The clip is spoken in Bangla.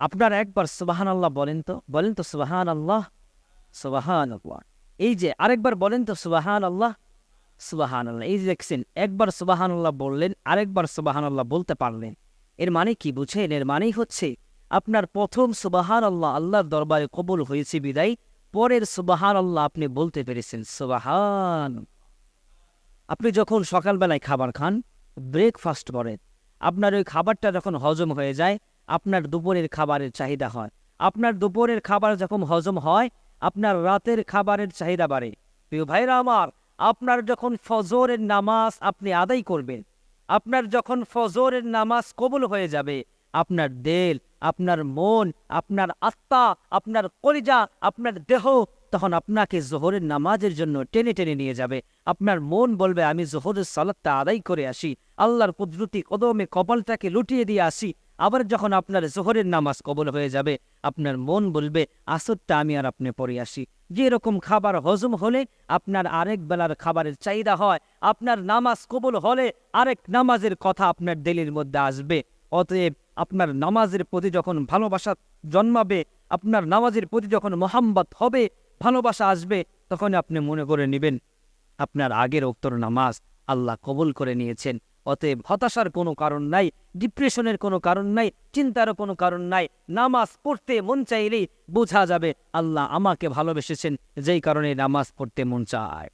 আপনারা একবার সুবহানাল্লাহ বলেন তো সুবহানাল্লাহ, সুবহানাল্লাহ। এই যে আরেকবার বলেন তো সুবহানাল্লাহ, সুবহানাল্লাহ। এই যে দেখছেন, একবার সুবহানাল্লাহ বললেন, আরেকবার সুবহানাল্লাহ বলতে পারলেন। এর মানে কি বুঝেন? এর মানেই হচ্ছে আপনার প্রথম সুবহানাল্লাহ আল্লাহর দরবারে কবুল হয়েছে বিদায় পরের সুবহানাল্লাহ আপনি বলতে পেরেছেন। সুবহান। আপনি যখন সকালবেলায় খাবার খান, ব্রেকফাস্ট করেন, আপনার ওই খাবারটা যখন হজম হয়ে যায়, আপনার দুপুরের খাবারের চাহিদা হয়। আপনার দুপুরের খাবার যখন হজম হয়, আপনার রাতের খাবারের চাহিদা বাড়ে। প্রিয় ভাইরা আমার, আপনার যখন ফজরের নামাজ আপনি আদায় করবেন, আপনার যখন ফজরের নামাজ কবুল হয়ে যাবে, আপনার দিল, আপনার মন, আপনার আত্মা, আপনার কলিজা, আপনার দেহ তখন আপনাকে জোহরের নামাজের জন্য টেনে টেনে নিয়ে যাবে। আপনার মন বলবে আমি জোহরের সালাতটা আদায় করে আসি, আল্লাহর কুদরতি কদমে কপালটাকে লুটিয়ে দিয়ে আসি। আবার যখন আপনার জোহরের নামাজ কবুল হয়ে যাবে, আপনার মন বলবে আসরটা আমি আর আপনি পড়ে আসি। যে এরকম খাবার হজম হলে আপনার আরেক বেলার খাবারের চাহিদা হয়, আপনার নামাজ কবুল হলে আরেক নামাজের কথা আপনার দিলের মধ্যে আসবে। অতএব আপনার নামাজের প্রতি যখন ভালোবাসা জন্মাবে, আপনার নামাজের প্রতি যখন মোহাম্মত হবে, ভালোবাসা আসবে, তখন আপনি মনে করে নেবেন আপনার আগের উক্তর নামাজ আল্লাহ কবুল করে নিয়েছেন। অতএব হতাশার কোনো কারণ নাই, ডিপ্রেশনের কোনো কারণ নাই, চিন্তারও কোনো কারণ নাই। নামাজ পড়তে মন চাইলেই বোঝা যাবে আল্লাহ আমাকে ভালোবেসেছেন, যেই কারণে নামাজ পড়তে মন চায়।